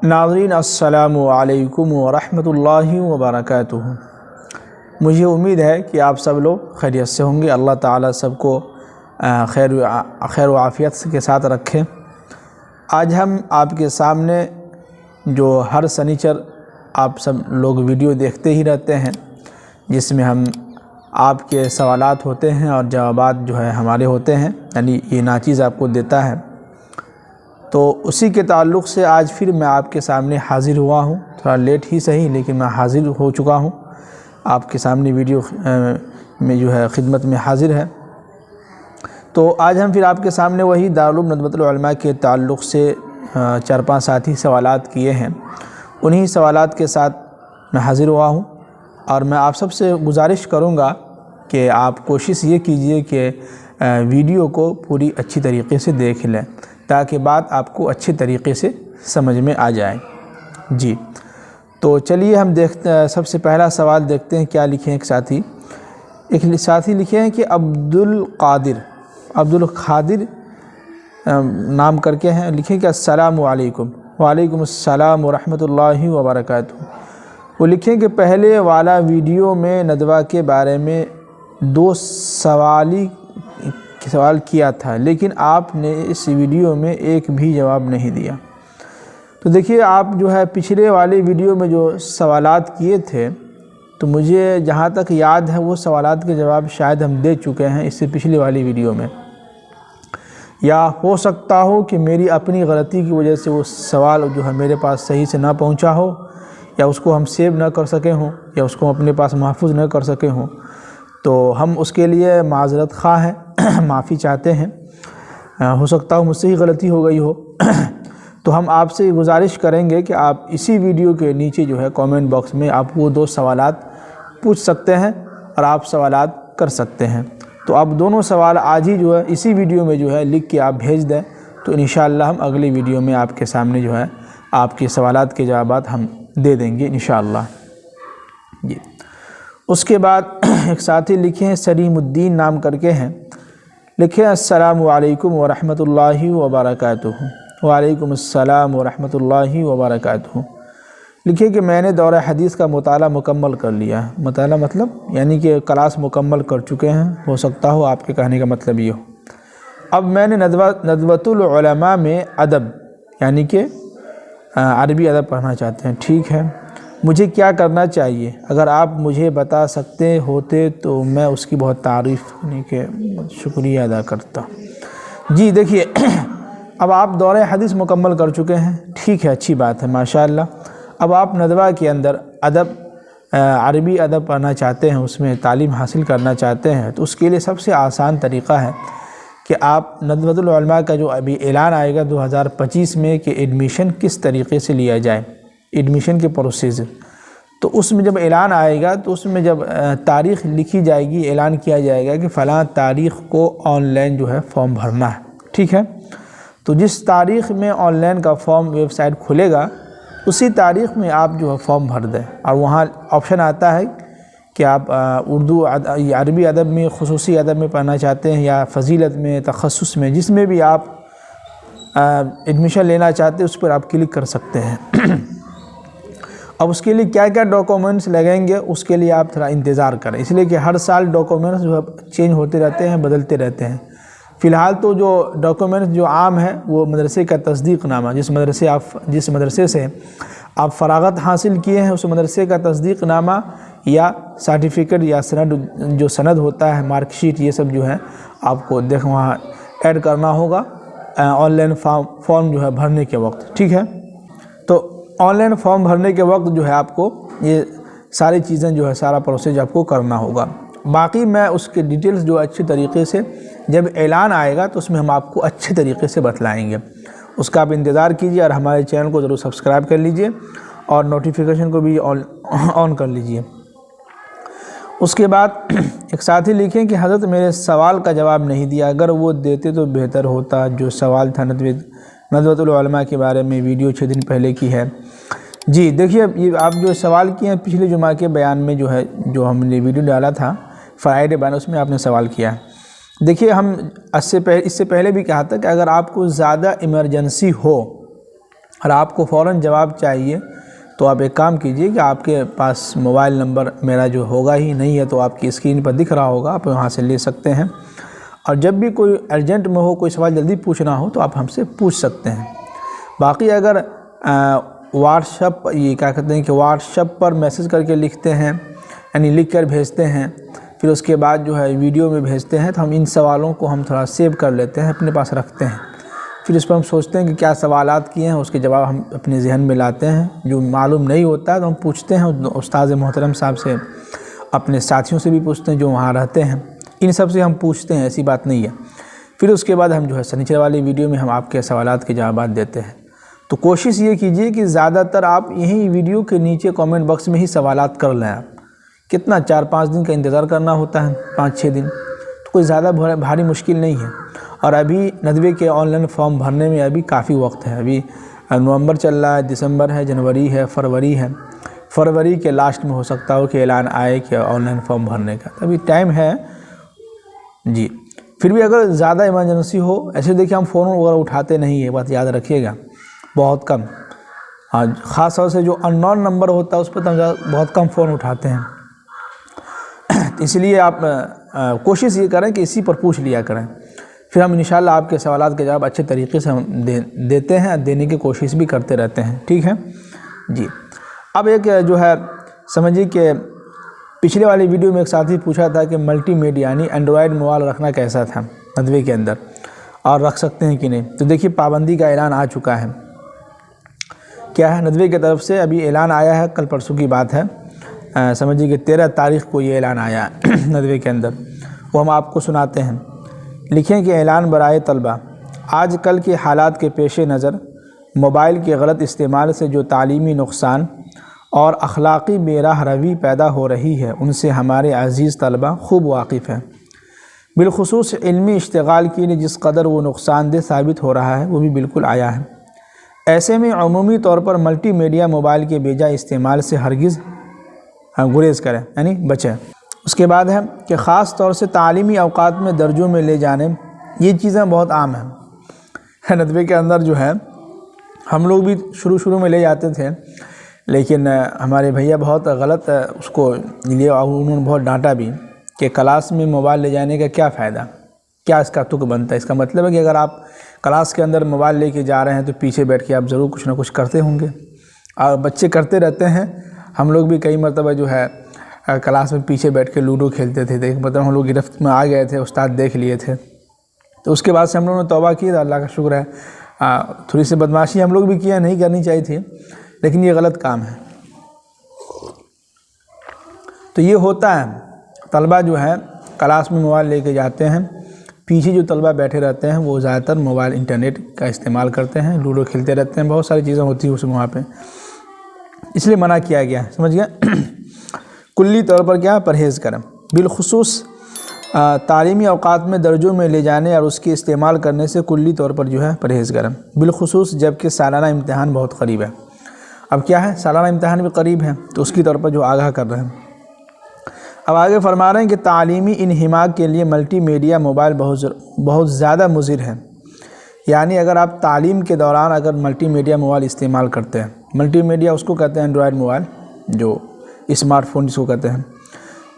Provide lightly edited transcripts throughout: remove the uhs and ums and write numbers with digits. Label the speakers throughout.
Speaker 1: ناظرین السلام علیکم ورحمۃ اللہ وبرکاتہ۔ مجھے امید ہے کہ آپ سب لوگ خیریت سے ہوں گے۔ اللہ تعالیٰ سب کو خیر و عافیت کے ساتھ رکھیں۔ آج ہم آپ کے سامنے جو ہر سنیچر آپ سب لوگ ویڈیو دیکھتے ہی رہتے ہیں، جس میں ہم آپ کے سوالات ہوتے ہیں اور جوابات جو ہے ہمارے ہوتے ہیں، یعنی یہ ناچیز آپ کو دیتا ہے، تو اسی کے تعلق سے آج پھر میں آپ کے سامنے حاضر ہوا ہوں۔ تھوڑا لیٹ ہی صحیح، لیکن میں حاضر ہو چکا ہوں آپ کے سامنے ویڈیو میں جو ہے خدمت میں حاضر ہے۔ تو آج ہم پھر آپ کے سامنے وہی دارالعلوم ندوۃ العلماء کے تعلق سے 4-5 ساتھی سوالات کیے ہیں، انہی سوالات کے ساتھ میں حاضر ہوا ہوں۔ اور میں آپ سب سے گزارش کروں گا کہ آپ کوشش یہ کیجئے کہ ویڈیو کو پوری اچھی طریقے سے دیکھ لیں، تاکہ بات آپ کو اچھے طریقے سے سمجھ میں آ جائے۔ جی تو چلیے ہم سب سے پہلا سوال دیکھتے ہیں کیا لکھے ہیں۔ ایک ساتھی لکھے ہیں کہ عبد القادر نام کر کے ہیں، لکھیں کہ السلام علیکم۔ وعلیکم السلام ورحمۃ اللہ وبرکاتہ۔ وہ لکھیں کہ پہلے والا ویڈیو میں ندوہ کے بارے میں 2 سوال کیا تھا، لیکن آپ نے اس ویڈیو میں ایک بھی جواب نہیں دیا۔ تو دیکھیے، آپ جو ہے پچھلے والے ویڈیو میں جو سوالات کیے تھے، تو مجھے جہاں تک یاد ہے وہ سوالات کے جواب شاید ہم دے چکے ہیں اس سے پچھلے والی ویڈیو میں، یا ہو سکتا ہو کہ میری اپنی غلطی کی وجہ سے وہ سوال جو ہے میرے پاس صحیح سے نہ پہنچا ہو، یا اس کو ہم سیو نہ کر سکے ہوں، یا اس کو اپنے پاس محفوظ نہ کر سکے ہوں، تو ہم اس کے لیے معذرت خواہ ہیں، معافی چاہتے ہیں۔ ہو سکتا ہو مجھ سے ہی غلطی ہو گئی ہو۔ تو ہم آپ سے گزارش کریں گے کہ آپ اسی ویڈیو کے نیچے جو ہے کامنٹ باکس میں آپ وہ 2 سوالات پوچھ سکتے ہیں اور آپ سوالات کر سکتے ہیں۔ تو آپ دونوں سوال آج ہی جو ہے اسی ویڈیو میں جو ہے لکھ کے آپ بھیج دیں، تو انشاءاللہ ہم اگلی ویڈیو میں آپ کے سامنے جو ہے آپ کے سوالات کے جوابات ہم دے دیں گے انشاءاللہ۔ جی اس کے بعد ایک ساتھی لکھے ہیں سلیم الدین نام کر کے ہیں، لکھیں السلام علیکم ورحمۃ اللہ وبرکاتہ۔ وعلیکم السلام ورحمۃ اللہ وبرکاتہ۔ لکھیں کہ میں نے دورہ حدیث کا مطالعہ مکمل کر لیا ہے۔ مطالعہ مطلب یعنی کہ کلاس مکمل کر چکے ہیں، ہو سکتا ہو آپ کے کہنے کا مطلب یہ ہو۔ اب میں نے ندوۃ العلماء میں ادب یعنی کہ عربی ادب پڑھنا چاہتے ہیں، ٹھیک ہے، مجھے کیا کرنا چاہیے؟ اگر آپ مجھے بتا سکتے ہوتے تو میں اس کی بہت تعریف یعنی کہ شکریہ ادا کرتا۔ جی دیکھیے، اب آپ دورہ حدیث مکمل کر چکے ہیں، ٹھیک ہے، اچھی بات ہے، ماشاءاللہ۔ اب آپ ندوہ کے اندر ادب عربی ادب پڑھنا چاہتے ہیں، اس میں تعلیم حاصل کرنا چاہتے ہیں، تو اس کے لیے سب سے آسان طریقہ ہے کہ آپ ندوۃ العلماء کا جو ابھی اعلان آئے گا 2025 میں کہ ایڈمیشن کس طریقے سے لیا جائے، ایڈمیشن کے پروسیس، تو اس میں جب اعلان آئے گا تو اس میں جب تاریخ لکھی جائے گی، اعلان کیا جائے گا کہ فلاں تاریخ کو آن لائن جو ہے فارم بھرنا ہے، ٹھیک ہے، تو جس تاریخ میں آن لائن کا فارم ویب سائٹ کھلے گا اسی تاریخ میں آپ جو ہے فارم بھر دیں، اور وہاں آپشن آتا ہے کہ آپ اردو عربی ادب میں، خصوصی ادب میں پڑھنا چاہتے ہیں، یا فضیلت میں، تخصص میں، جس میں بھی آپ ایڈمیشن لینا چاہتے ہیں اس پر آپ کلک کر سکتے ہیں۔ اب اس کے لیے کیا کیا ڈاکومنٹس لگیں گے اس کے لیے آپ تھوڑا انتظار کریں، اس لیے کہ ہر سال ڈاکومنٹس جو ہے چینج ہوتے رہتے ہیں، بدلتے رہتے ہیں۔ فی الحال تو جو ڈاکومنٹس جو عام ہے وہ مدرسے کا تصدیق نامہ، جس مدرسے سے آپ فراغت حاصل کیے ہیں اس مدرسے کا تصدیق نامہ یا سرٹیفکیٹ یا سند ہوتا ہے، مارک شیٹ، یہ سب جو ہے آپ کو وہاں ایڈ کرنا ہوگا آن لائن فارم جو ہے بھرنے کے وقت، ٹھیک ہے۔ تو آن لائن فارم بھرنے کے وقت جو ہے آپ کو یہ ساری چیزیں جو ہے سارا پروسیس آپ کو کرنا ہوگا۔ باقی میں اس کے ڈیٹیلز جو اچھے طریقے سے جب اعلان آئے گا تو اس میں ہم آپ کو اچھے طریقے سے بتلائیں گے، اس کا آپ انتظار کیجیے، اور ہمارے چینل کو ضرور سبسکرائب کر لیجئے اور نوٹیفیکیشن کو بھی آن کر لیجئے۔ اس کے بعد ایک ساتھی لکھیں کہ حضرت میرے سوال کا جواب نہیں دیا، اگر وہ دیتے تو بہتر ہوتا۔ جو سوال تھا ندوۃ العلماء کے بارے میں، ویڈیو 6 دن پہلے کی ہے۔ جی دیکھیے، یہ آپ جو سوال کیے ہیں پچھلے جمعہ کے بیان میں جو ہے، جو ہم نے ویڈیو ڈالا تھا فرائیڈے بیان، اس میں آپ نے سوال کیا ہے۔ دیکھیے، ہم اس سے پہلے بھی کہا تھا کہ اگر آپ کو زیادہ ایمرجنسی ہو اور آپ کو فوراً جواب چاہیے تو آپ ایک کام کیجئے کہ آپ کے پاس موبائل نمبر میرا جو ہوگا ہی نہیں ہے تو آپ کی اسکرین پر دکھ رہا ہوگا، آپ وہاں سے لے سکتے ہیں، اور جب بھی کوئی ارجنٹ میں ہو، کوئی سوال جلدی پوچھنا ہو تو آپ ہم سے پوچھ سکتے ہیں۔ باقی اگر واٹس ایپ یہ کیا کہتے ہیں کہ واٹس ایپ پر میسج کر کے لکھتے ہیں، یعنی لکھ کر بھیجتے ہیں، پھر اس کے بعد جو ہے ویڈیو میں بھیجتے ہیں، تو ہم ان سوالوں کو ہم تھوڑا سیو کر لیتے ہیں، اپنے پاس رکھتے ہیں، پھر اس پر ہم سوچتے ہیں کہ کیا سوالات کیے ہیں، اس کے جواب ہم اپنے ذہن میں لاتے ہیں، جو معلوم نہیں ہوتا ہے تو ہم پوچھتے ہیں استاد محترم صاحب سے، اپنے ساتھیوں سے بھی پوچھتے ہیں جو وہاں رہتے ہیں، ان سب سے ہم پوچھتے ہیں، ایسی بات نہیں ہے۔ پھر اس کے بعد ہم جو ہے سنیچر والی ویڈیو میں ہم آپ کے سوالات کے جوابات دیتے ہیں۔ تو کوشش یہ کیجئے کہ زیادہ تر آپ یہیں ویڈیو کے نیچے کامنٹ باکس میں ہی سوالات کر لیں۔ آپ کتنا 4-5 دن کا انتظار کرنا ہوتا ہے، 5-6 دن، تو کوئی زیادہ بھاری مشکل نہیں ہے۔ اور ابھی ندوے کے آن لائن فارم بھرنے میں ابھی کافی وقت ہے، ابھی نومبر چل رہا ہے، دسمبر ہے، جنوری ہے، فروری ہے، فروری کے لاسٹ میں ہو سکتا ہو کہ اعلان آئے کہ آن لائن فارم بھرنے کا، ابھی ٹائم ہے جی۔ پھر بھی اگر زیادہ ایمرجنسی ہو، ایسے دیکھیں ہم فون وغیرہ اٹھاتے نہیں ہیں، بات یاد رکھیے گا، بہت کم، خاص طور سے جو ان نون نمبر ہوتا ہے اس پر تو ہم بہت کم فون اٹھاتے ہیں، اس لیے آپ کوشش یہ کریں کہ اسی پر پوچھ لیا کریں، پھر ہم انشاءاللہ آپ کے سوالات کے جواب اچھے طریقے سے ہم دیتے ہیں، دینے کی کوشش بھی کرتے رہتے ہیں، ٹھیک ہے جی۔ اب ایک جو ہے سمجھیے کہ پچھلے والی ویڈیو میں ایک ساتھی پوچھا تھا کہ ملٹی میڈیا یعنی اینڈرائڈ موبائل رکھنا کیسا تھا ندوے کے اندر، اور رکھ سکتے ہیں کہ نہیں، تو دیکھیے پابندی کا اعلان آ چکا ہے، کیا ہے ندوے کی طرف سے ابھی اعلان آیا ہے، کل پرسوں کی بات ہے، سمجھیے کہ 13 تاریخ کو یہ اعلان آیا ہے ندوے کے اندر، وہ ہم آپ کو سناتے ہیں۔ لکھیں کہ اعلان برائے طلبہ، آج کل کے حالات کے پیش نظر موبائل کے غلط استعمال سے جو تعلیمی نقصان اور اخلاقی بے راہ روی پیدا ہو رہی ہے ان سے ہمارے عزیز طلبہ خوب واقف ہیں، بالخصوص علمی اشتغال کے لیے جس قدر وہ نقصان دہ ثابت ہو رہا ہے وہ بھی بالکل آیا ہے۔ ایسے میں عمومی طور پر ملٹی میڈیا موبائل کے بے جا استعمال سے ہرگز گریز کریں، یعنی بچیں۔ اس کے بعد ہے کہ خاص طور سے تعلیمی اوقات میں درجوں میں لے جانے، یہ چیزیں بہت عام ہیں ندوے کے اندر، جو ہے ہم لوگ بھی شروع میں لے جاتے تھے، لیکن ہمارے بھیا بہت غلط اس کو لیے، اور انہوں نے بہت ڈانٹا بھی کہ کلاس میں موبائل لے جانے کا کیا فائدہ، کیا اس کا تک بنتا ہے، اس کا مطلب ہے کہ اگر آپ کلاس کے اندر موبائل لے کے جا رہے ہیں تو پیچھے بیٹھ کے آپ ضرور کچھ نہ کچھ کرتے ہوں گے، اور بچے کرتے رہتے ہیں، ہم لوگ بھی کئی مرتبہ جو ہے کلاس میں پیچھے بیٹھ کے لوڈو کھیلتے تھے، مطلب ہم لوگ گرفت میں آ گئے تھے، استاد دیکھ لیے تھے، تو اس کے بعد سے ہم لوگوں نے توبہ کی تھا، اللہ کا شکر ہے، تھوڑی سی بدمعاشی ہم لوگ بھی کیا، نہیں کرنی چاہیے تھی، لیکن یہ غلط کام ہے۔ تو یہ ہوتا ہے، طلبہ جو ہے کلاس میں موبائل لے کے جاتے ہیں، پیچھے جو طلبہ بیٹھے رہتے ہیں وہ زیادہ تر موبائل انٹرنیٹ کا استعمال کرتے ہیں، لوڈو کھیلتے رہتے ہیں، بہت ساری چیزیں ہوتی ہیں اس وہاں پہ، اس لیے منع کیا گیا ہے، سمجھ گیا۔ کلی طور پر کیا پرہیز کریں، بالخصوص تعلیمی اوقات میں درجوں میں لے جانے اور اس کے استعمال کرنے سے کلی طور پر جو ہے پرہیز کریں، بالخصوص جبکہ سالانہ امتحان بہت قریب ہے۔ اب کیا ہے، سالانہ امتحان بھی قریب ہے، تو اس کی طور پر جو آگاہ کر رہے ہیں۔ اب آگے فرما رہے ہیں کہ تعلیمی انہماک کے لیے ملٹی میڈیا موبائل بہت زیادہ مضر ہے، یعنی اگر آپ تعلیم کے دوران اگر ملٹی میڈیا موبائل استعمال کرتے ہیں، ملٹی میڈیا اس کو کہتے ہیں اینڈرائڈ موبائل، جو اسمارٹ فون جس کو کہتے ہیں،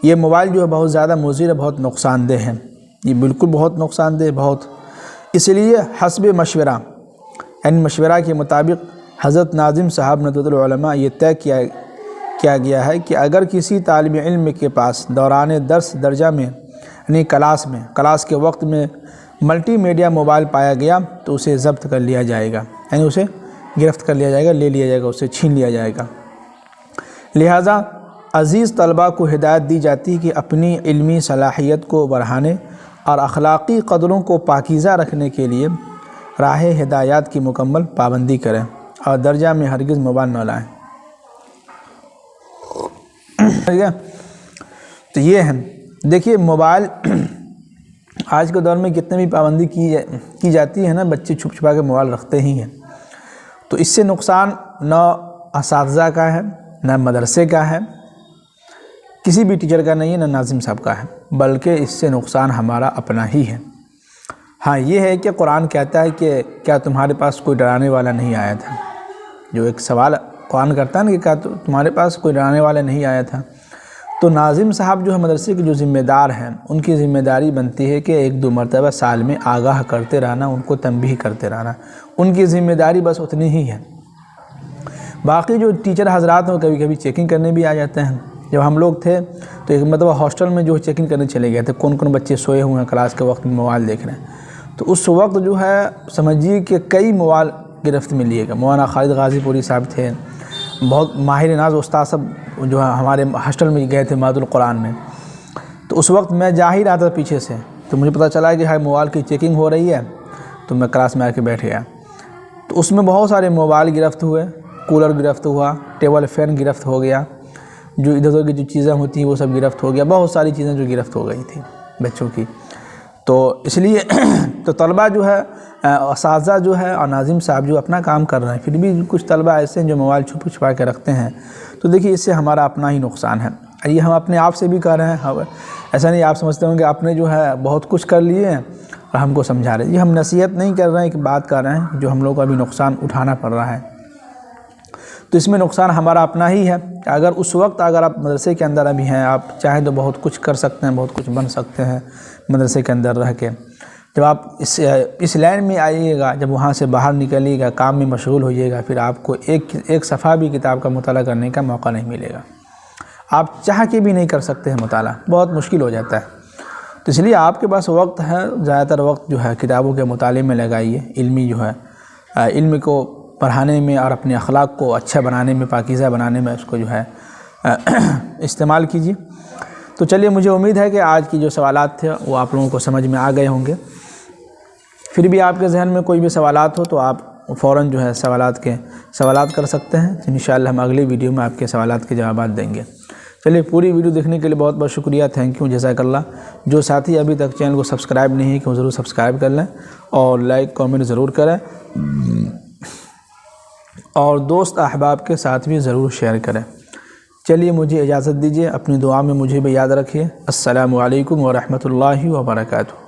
Speaker 1: یہ موبائل جو ہے بہت زیادہ مضر ہے، بہت نقصان دہ ہے، یہ بالکل بہت نقصان دہ، بہت، اس لیے حسب مشورہ، یعنی مشورہ کے مطابق حضرت ناظم صاحب ندوۃ العلماء یہ طے کیا گیا ہے کہ اگر کسی طالب علم کے پاس دوران درس درجہ میں یعنی کلاس کے وقت میں ملٹی میڈیا موبائل پایا گیا تو اسے ضبط کر لیا جائے گا، یعنی اسے گرفت کر لیا جائے گا، لے لیا جائے گا، اسے چھین لیا جائے گا۔ لہٰذا عزیز طلباء کو ہدایت دی جاتی ہے کہ اپنی علمی صلاحیت کو بڑھانے اور اخلاقی قدروں کو پاکیزہ رکھنے کے لیے راہ ہدایات کی مکمل پابندی کریں اور درجہ میں ہرگز موبائل نہ لائیں۔ تو یہ ہے، دیکھیے موبائل آج کے دور میں کتنے بھی پابندی کی جاتی ہے نا، بچے چھپ چھپا کے موبائل رکھتے ہی ہیں، تو اس سے نقصان نہ اساتذہ کا ہے، نہ مدرسے کا ہے، کسی بھی ٹیچر کا نہیں ہے، نہ ناظم صاحب کا ہے، بلکہ اس سے نقصان ہمارا اپنا ہی ہے۔ ہاں یہ ہے کہ قرآن کہتا ہے کہ کیا تمہارے پاس کوئی ڈرانے والا نہیں آیا تھا، جو ایک سوال قرآن کرتا ہے نا کہ کیا تمہارے پاس کوئی ڈرانے والا نہیں آیا تھا؟ تو ناظم صاحب جو ہے مدرسے کے جو ذمہ دار ہیں، ان کی ذمہ داری بنتی ہے کہ 1-2 مرتبہ سال میں آگاہ کرتے رہنا، ان کو تنبیہ کرتے رہنا، ان کی ذمہ داری بس اتنی ہی ہے۔ باقی جو ٹیچر حضرات ہیں وہ کبھی کبھی چیکنگ کرنے بھی آ جاتے ہیں۔ جب ہم لوگ تھے تو ایک مرتبہ ہاسٹل میں جو چیکنگ کرنے چلے گئے تھے، کون کون بچے سوئے ہوئے ہیں کلاس کے وقت میں موبائل دیکھ رہے ہیں، تو اس وقت جو ہے سمجھیے کہ کئی موبائل گرفت میں لیے گئے۔ مولانا خالد غازی پوری صاحب تھے، بہت ماہر ناز استاد سب جو ہے ہمارے ہاسٹل میں گئے تھے مادہ القرآن میں۔ تو اس وقت میں جا ہی رہا تھا پیچھے سے، تو مجھے پتہ چلا کہ موبائل کی چیکنگ ہو رہی ہے، تو میں کلاس میں آ کے بیٹھ گیا۔ تو اس میں بہت سارے موبائل گرفت ہوئے، کولر گرفت ہوا، ٹیبل فین گرفت ہو گیا، جو ادھر ادھر کی جو چیزیں ہوتی ہیں وہ سب گرفت ہو گیا، بہت ساری چیزیں جو گرفت ہو گئی تھیں بچوں کی۔ تو اس لیے تو طلبہ جو ہے، اساتذہ جو ہے اور ناظم صاحب جو اپنا کام کر رہے ہیں، پھر بھی کچھ طلبہ ایسے ہیں جو موبائل چھپا کے رکھتے ہیں، تو دیکھیے اس سے ہمارا اپنا ہی نقصان ہے۔ یہ ہم اپنے آپ سے بھی کر رہے ہیں، ایسا نہیں آپ سمجھتے ہوں کہ آپ نے جو ہے بہت کچھ کر لیے ہیں اور ہم کو سمجھا رہے ہیں۔ یہ ہم نصیحت نہیں کر رہے ہیں، ایک بات کر رہے ہیں جو ہم لوگ کو ابھی نقصان اٹھانا پڑ رہا ہے۔ تو اس میں نقصان ہمارا اپنا ہی ہے۔ اگر اس وقت اگر آپ مدرسے کے اندر ابھی ہیں، آپ چاہیں تو بہت کچھ کر سکتے ہیں، بہت کچھ بن سکتے ہیں مدرسے کے اندر رہ کے۔ جب آپ اس لائن میں آئیے گا، جب وہاں سے باہر نکلیے گا، کام میں مشغول ہوئیے گا، پھر آپ کو ایک صفحہ بھی کتاب کا مطالعہ کرنے کا موقع نہیں ملے گا۔ آپ چاہ کے بھی نہیں کر سکتے ہیں مطالعہ، بہت مشکل ہو جاتا ہے۔ تو اس لیے آپ کے پاس وقت ہے، زیادہ تر وقت جو ہے کتابوں کے مطالعے میں لگائیے، علمی جو ہے علم کو پڑھانے میں اور اپنے اخلاق کو اچھا بنانے میں، پاکیزہ بنانے میں اس کو جو ہے استعمال کیجیے۔ تو چلیے، مجھے امید ہے کہ آج کی جو سوالات تھے وہ آپ لوگوں کو سمجھ میں آ گئے ہوں گے۔ پھر بھی آپ کے ذہن میں کوئی بھی سوالات ہو تو آپ فوراً جو ہے سوالات کر سکتے ہیں۔ انشاءاللہ ہم اگلی ویڈیو میں آپ کے سوالات کے جوابات دیں گے۔ چلیے، پوری ویڈیو دیکھنے کے لیے بہت بہت شکریہ، تھینک یو، جزاک اللہ۔ جو ساتھی ابھی تک چینل کو سبسکرائب نہیں ہے کہ وہ ضرور سبسکرائب کر لیں اور لائک کامنٹ ضرور کریں، اور دوست احباب کے ساتھ بھی ضرور شیئر کریں۔ چلیے، مجھے اجازت دیجیے، اپنی دعا میں مجھے بھی یاد رکھیے۔ السلام علیکم ورحمۃ اللہ وبرکاتہ۔